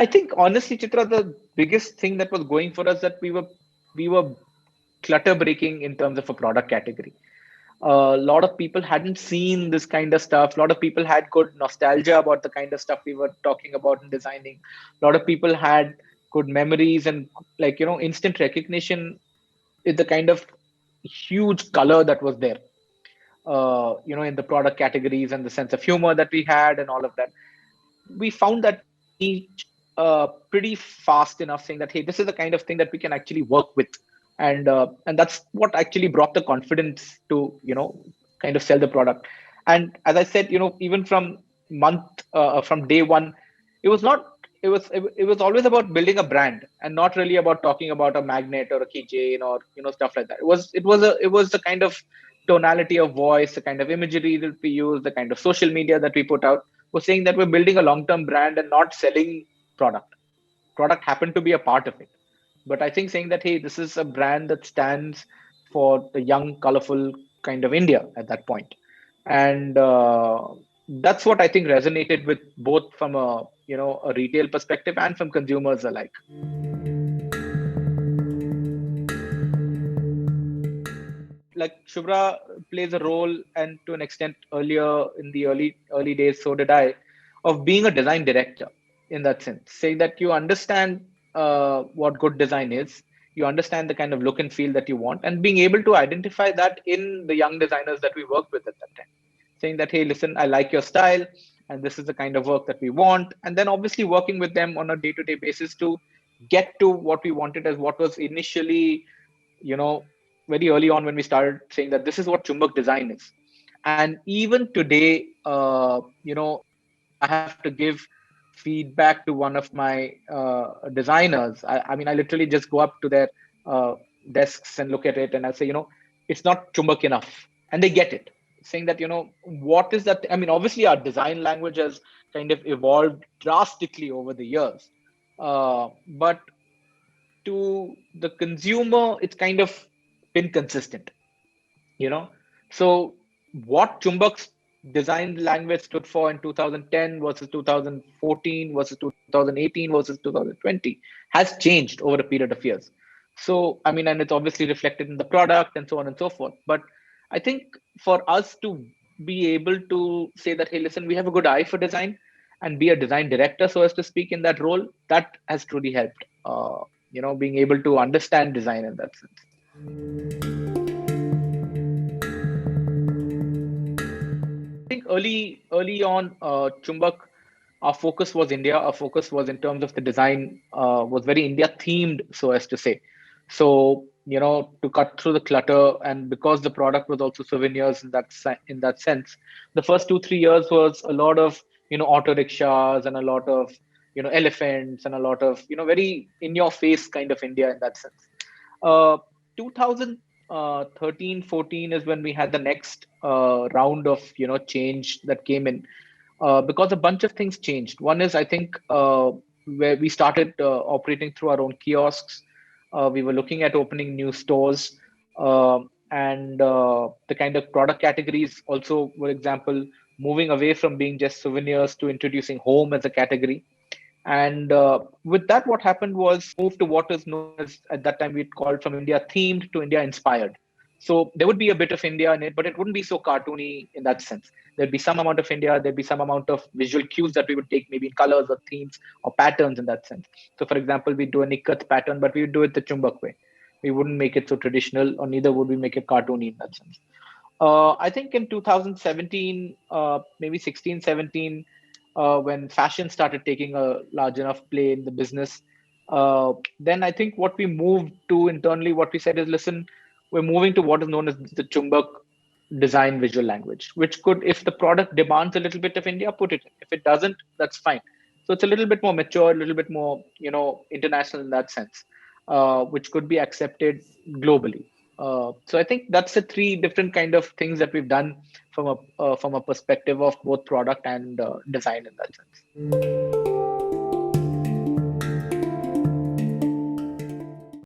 I think honestly, Chitra, the biggest thing that was going for us that we were clutter breaking in terms of a product category. A lot of people hadn't seen this kind of stuff. A lot of people had good nostalgia about the kind of stuff we were talking about in designing. A lot of people had good memories and like instant recognition is the kind of huge color that was there. In the product categories and the sense of humor that we had and all of that. We found that niche pretty fast enough, saying that hey, this is the kind of thing that we can actually work with, and that's what actually brought the confidence to kind of sell the product. And as I said, even from month from day one, it was not. It was always about building a brand and not really about talking about a magnet or a keychain or stuff like that. It was the kind of tonality of voice, the kind of imagery that we use, the kind of social media that we put out was saying that we're building a long-term brand and not selling product. Product happened to be a part of it. But I think saying that, hey, this is a brand that stands for the young, colorful kind of India at that point. And that's what I think resonated with both from a retail perspective and from consumers alike. Like Shubhra plays a role, and to an extent earlier in the early days, so did I, of being a design director in that sense, saying that you understand what good design is, you understand the kind of look and feel that you want, and being able to identify that in the young designers that we worked with at that time, saying that hey, listen, I like your style, and this is the kind of work that we want, and then obviously working with them on a day-to-day basis to get to what we wanted as what was initially you know, very early on when we started saying that this is what Chumbak design is. And even today, I have to give feedback to one of my designers. I mean, I literally just go up to their uh, desks and look at it and I say, it's not Chumbak enough. And they get it, saying that, what is that? I mean, obviously, our design language has kind of evolved drastically over the years. But to the consumer, it's kind of been consistent, you know. So what Chumbak's design language stood for in 2010 versus 2014 versus 2018 versus 2020 has changed over a period of years. So, I mean, and it's obviously reflected in the product and so on and so forth. But I think for us to be able to say that, hey, listen, we have a good eye for design and be a design director, so as to speak, in that role, that has truly helped, being able to understand design in that sense. Think early on, Chumbak, our focus was India. Our focus was in terms of the design was very India themed, so as to say. So to cut through the clutter, and because the product was also souvenirs in that sense, the first 2-3 years was a lot of auto rickshaws and a lot of elephants and a lot of very in your face kind of India in that sense. 2013, 14 is when we had the next round of change that came in, because a bunch of things changed. One is, I think, where we started operating through our own kiosks. We were looking at opening new stores, and the kind of product categories also, for example, moving away from being just souvenirs to introducing home as a category. And with that, what happened was move to what is known as, at that time, we'd called from India themed to India inspired. So there would be a bit of India in it, but it wouldn't be so cartoony in that sense. There'd be some amount of India, there'd be some amount of visual cues that we would take, maybe in colors or themes or patterns in that sense. So, for example, we'd do a Nikat pattern, but we would do it the Chumbak way. We wouldn't make it so traditional, or neither would we make it cartoony in that sense. I think in 2017, maybe 16, 17, when fashion started taking a large enough play in the business, then I think what we moved to internally, what we said is, listen, we're moving to what is known as the Chumbak design visual language, which could, if the product demands a little bit of India, put it in. If it doesn't, that's fine. So it's a little bit more mature, a little bit more, international in that sense, which could be accepted globally. So I think that's the three different kind of things that we've done from a perspective of both product and design in that sense.